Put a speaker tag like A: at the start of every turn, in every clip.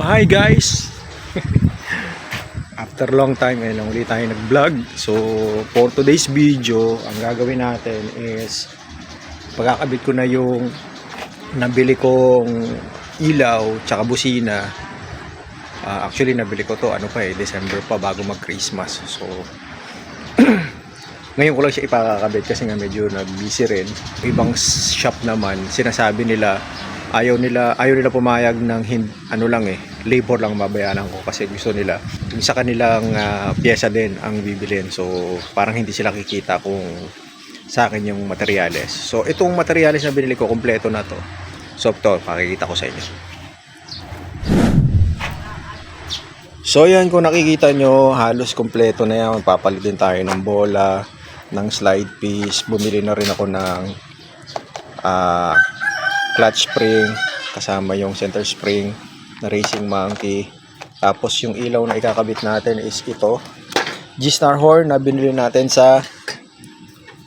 A: Hi guys! After long time, lang ulit tayo nag-vlog. So, for today's video, ang gagawin natin is pagkakabit ko na yung nabili kong ilaw tsaka busina. Actually, nabili ko to December pa bago mag-Christmas. So, ngayon ko lang siya ipakakabit kasi nga medyo nag-busy rin. Ibang shop naman, sinasabi nila ayaw nila pumayag ng labor lang mabayaran ko kasi gusto nila yung sa kanilang pyesa din ang bibilin. So parang hindi sila kikita kung sa akin yung materyales. So itong materyales na binili ko kompleto na to. So ito pakikita ko sa inyo. So yan, kung nakikita nyo halos kompleto na yan. Magpapalit din tayo ng bola, ng slide piece. Bumili na rin ako ng clutch spring kasama yung center spring na Racing Monkey. Tapos yung ilaw na ikakabit natin is ito, G-Star horn na binili natin sa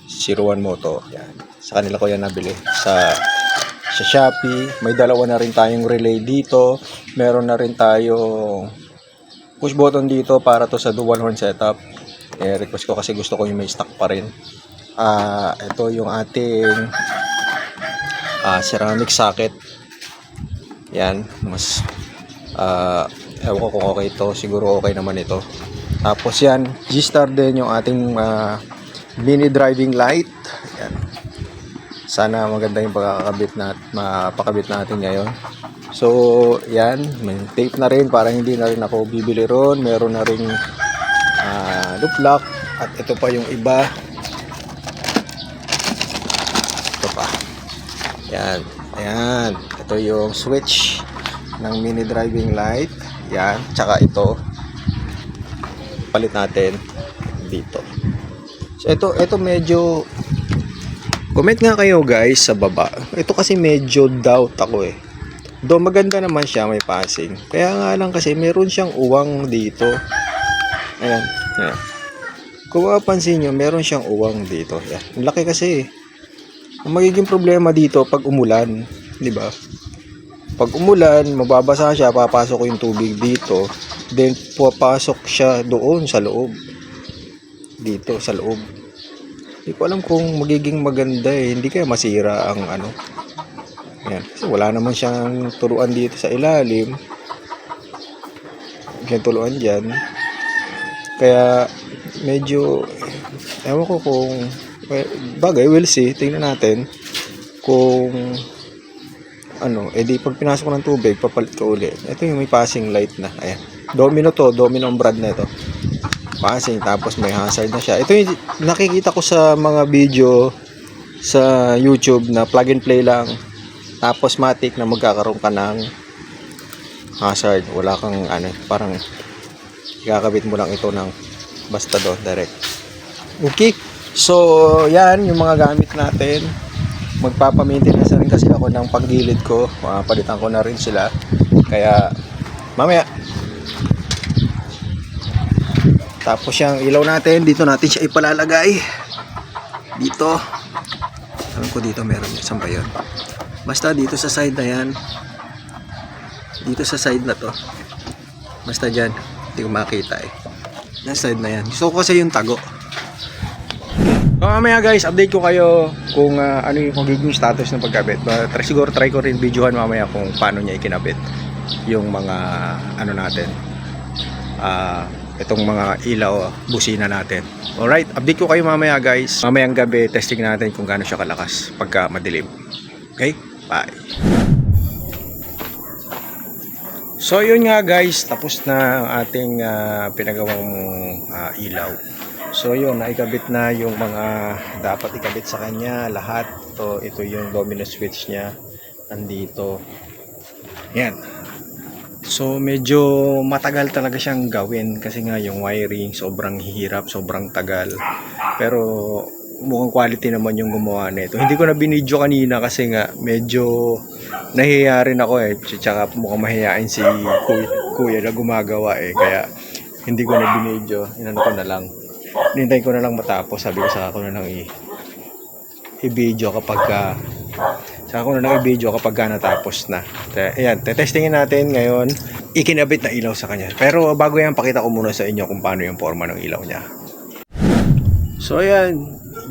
A: 01 Moto. Yan. Sa kanila ko yan nabili sa Shopee. May dalawa na rin tayong relay dito. Meron na rin tayong push button dito para to sa dual horn setup. Request ko kasi gusto ko yung may stock pa rin. Ito yung ating ceramic socket. Yan, mas ewan ko kung okay ito, siguro okay naman ito. Tapos yan, G-Star din yung ating mini driving light. Yan. Sana maganda yung mapakabit natin ngayon. So yan, may tape na rin para hindi na rin ako bibili ron. Meron na rin loop lock. At ito pa yung iba. Ito pa. Yan, ayan, ito yung switch ng mini driving light. Yan, tsaka ito palit natin dito. So ito medyo, comment nga kayo guys sa baba. Ito kasi medyo doubt ako eh. Do maganda naman siya, may passing. Kaya nga lang kasi meron siyang uwang dito. Ayan, ayan. Kung mapapansin nyo, meron siyang uwang dito. Yan, ang laki kasi eh. Ang magiging problema dito pag umulan, di ba? Pag umulan, mababasa siya, papasok ko yung tubig dito, then papasok siya doon sa loob. Dito sa loob. Hindi ko alam kung magiging maganda eh, hindi kaya masira ang Ayan, kasi wala naman siyang turuan dito sa ilalim. Yung tuluan diyan. Kaya medyo ewan ko kung bagay, we'll see. Tingnan natin kung edi pag pinasok ko ng tubig, papalit ko ulit. Ito yung may passing light na. Ayan. Domino ang brand na ito. Passing, tapos may hazard na siya. Ito yung nakikita ko sa mga video sa YouTube na plug and play lang. Tapos matic na magkakaroon ka ng hazard. Wala kang parang ikakabit mo lang ito ng basta doon, direct. Okay. So, yan yung mga gamit natin. Magpapa-maintenance rin kasi ako ng paggilid ko. Palitan ko na rin sila. Kaya, mamaya. Tapos yung ilaw natin, dito natin siya ipalalagay. Dito. Alam ko dito meron yan. Saan ba yun? Basta dito sa side na yan. Dito sa side na to. Basta dyan. Hindi ko makita eh. Na side na yan. Gusto ko kasi yung tago. So mamaya guys, update ko kayo kung ano yung magiging status ng pagkabit. Siguro try ko rin videohan mamaya kung paano niya ikinabit yung mga natin. Itong mga ilaw, busina natin. Alright, update ko kayo mamaya guys. Mamayang gabi, testing natin kung gaano siya kalakas pagka madilim. Okay, bye. So yun nga guys, tapos na ang ating pinagawang ilaw. So yun, naikabit na yung mga dapat ikabit sa kanya, lahat. Ito yung domino switch niya, nandito. Yan. So medyo matagal talaga siyang gawin kasi nga yung wiring sobrang hirap, sobrang tagal. Pero mukhang quality naman yung gumawa nito. Hindi ko na binidyo kanina kasi nga medyo nahihiya rin ako eh. Tsaka mukhang mahihain si kuya na gumagawa eh. Kaya hindi ko na binidyo. Inano ko na lang. Hinintay ko na lang matapos. Sabi ko sa ako na lang i-video kapag Saka ko na lang i-video kapag ka natapos na. Ayan, testingin natin ngayon ikinabit na ilaw sa kanya. Pero bago yan, pakita ko muna sa inyo kung paano yung forma ng ilaw niya. So ayan,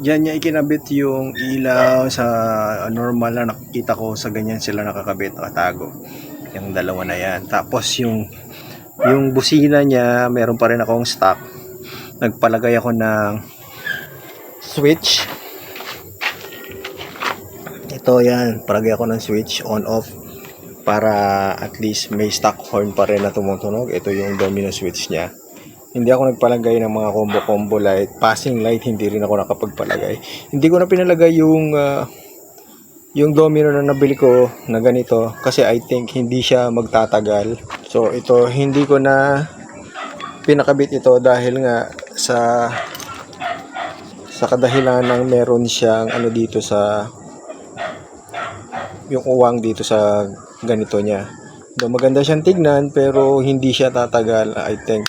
A: dyan niya ikinabit yung ilaw sa normal na nakikita ko, sa ganyan sila nakakabit, nakatago. Yung dalawa na yan. Tapos yung busina niya, meron pa rin akong stock. Nagpalagay ako ng switch. Ito yan, palagay ako ng switch on off para at least may stock horn pa rin na tumutunog. Ito yung domino switch niya. Hindi ako nagpalagay ng mga combo light, passing light, hindi rin ako nakapagpalagay. Hindi ko na pinalagay yung domino na nabili ko na ganito kasi I think hindi siya magtatagal. So ito hindi ko na pinakabit ito dahil nga sa kadahilan ng meron siyang ano dito sa yung uwang dito sa ganito niya. Do maganda siyang tignan pero hindi siya tatagal, I think.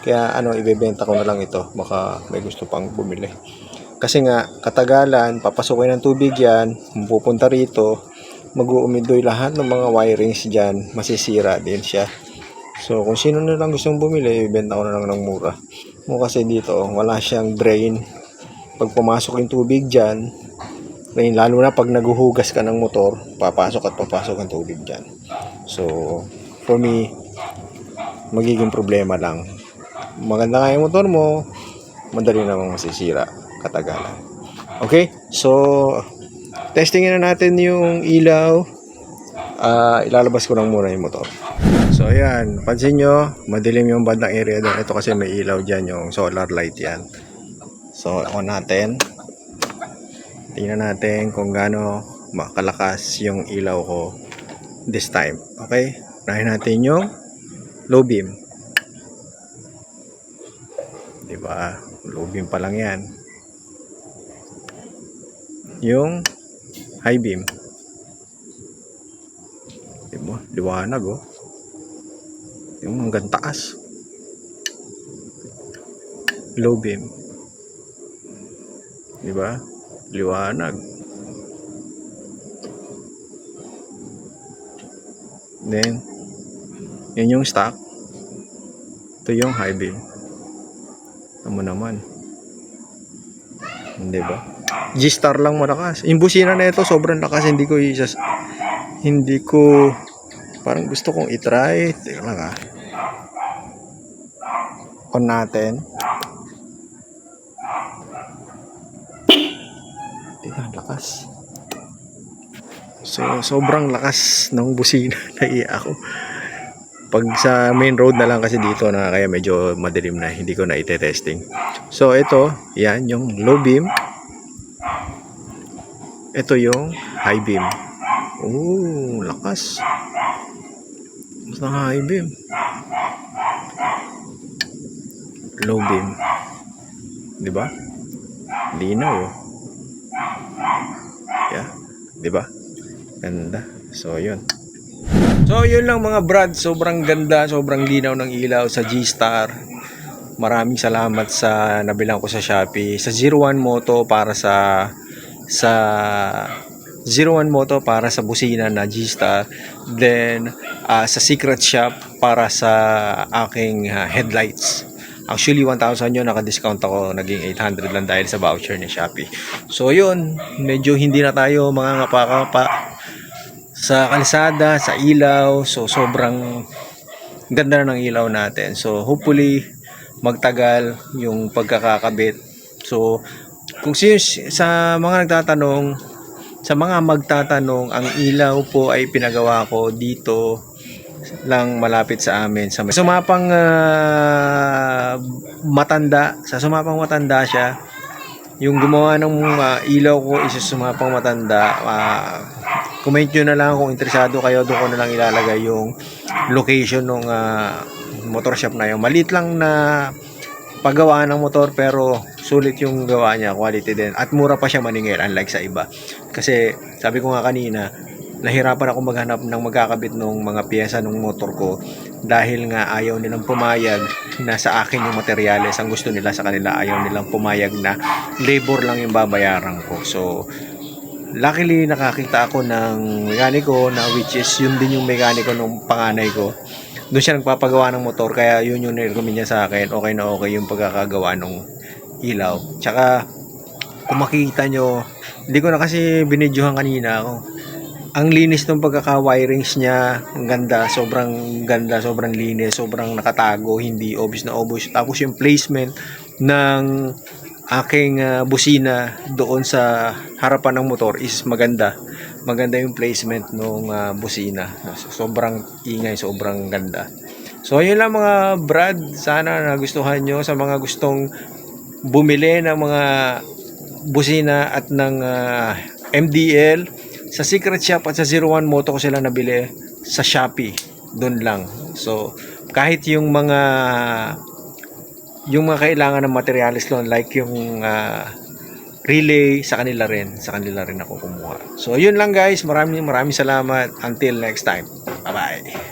A: Kaya ibebenta ko na lang ito. Baka may gusto pang bumili. Kasi nga katagalan, papasukin ng tubig yan, pupunta rito, mag-uumidoy lahat ng mga wirings diyan, masisira din siya. So kung sino na lang gustong bumili, ibenta ko na lang ng mura. Kasi dito wala siyang drain. Pag pumasok yung tubig diyan, lalo na pag naguhugas ka ng motor, papasok ang tubig dyan. So, for me, magiging problema lang. Maganda nga yung motor mo, madali namang masisira, katagalan. Okay, so, testingin na natin yung ilaw. Ilalabas ko lang muna yung motor. So, ayan, pansin nyo, madilim yung bandang area doon. Ito kasi may ilaw dyan, yung solar light yan. So, on natin. Tingnan natin kung gaano makalakas yung ilaw ko this time. Okay? Unahin natin yung low beam. Diba? Low beam pa lang yan. Yung high beam. Diba? Liwanag oh. Yung hanggang taas. Low beam. Diba? Liwanag. Then yun yung stock. Ito yung high beam. Amo naman. Hindi ba? G-Star lang malakas. Yung busina na ito sobrang lakas. Hindi ko parang gusto kong i-try. Teka lang on natin. Lakas. So sobrang lakas ng busina. Naiiyak ako. Pag sa main road na lang kasi dito na kaya medyo madilim na, hindi ko na ite-testing. So ito, yan yung low beam. Ito yung high beam. Oh, lakas. Basta high beam. Low beam. 'Di ba? Linaw. Yeah, 'di ba? Ganda. So, 'yun. So, 'yun lang mga brad, sobrang ganda, sobrang linaw ng ilaw sa G-Star. Maraming salamat sa nabilang ko sa Shopee. Sa 01 Moto para sa 01 Moto para sa busina na G-Star. Then sa Secret Shop para sa aking headlights. Actually, 1,000 yun, naka-discount ako, naging 800 lang dahil sa voucher ni Shopee. So yun, medyo hindi na tayo mga ngapa-ngapa sa kalsada, sa ilaw. So sobrang ganda na ng ilaw natin. So hopefully magtagal yung pagkakakabit. So kung sa mga nagtatanong, ang ilaw po ay pinagawa ko dito lang malapit sa amin sa sumapang matanda siya. Yung gumawa ng ilaw ko is sumapang matanda. Comment nyo na lang kung interesado kayo, doon ko na lang ilalagay yung location ng motor shop na yun. Maliit lang na paggawa ng motor pero sulit yung gawa niya, quality din at mura pa siya maningil unlike sa iba. Kasi sabi ko nga kanina, nahirapan ako maghanap ng magkakabit ng mga piyesa ng motor ko dahil nga ayaw nilang pumayag na sa akin yung materyales. Ang gusto nila sa kanila, ayaw nilang pumayag na labor lang yung babayaran ko. So luckily nakakita ako ng mekaniko na which is yun din yung mekaniko ng panganay ko. Doon siya nagpapagawa ng motor, kaya yun yung nirecommend niya sa akin. Okay na okay yung pagkakagawa ng ilaw. Tsaka kung makikita nyo, hindi ko na kasi binidyohan kanina ako. Ang linis ng pagkaka-wirings niya, ang ganda, sobrang linis, sobrang nakatago, hindi obvious na obvious. Tapos yung placement ng aking busina doon sa harapan ng motor is maganda. Maganda yung placement ng busina. Sobrang ingay, sobrang ganda. So yun lang mga brad, sana nagustuhan nyo. Sa mga gustong bumili ng mga busina at ng MDL, sa Secret Shop at sa 01 Moto ko sila nabili sa Shopee. Doon lang. So, kahit yung mga kailangan ng materialis doon, like yung relay, sa kanila rin ako kumuha. So, yun lang guys. Maraming salamat. Until next time. Bye-bye.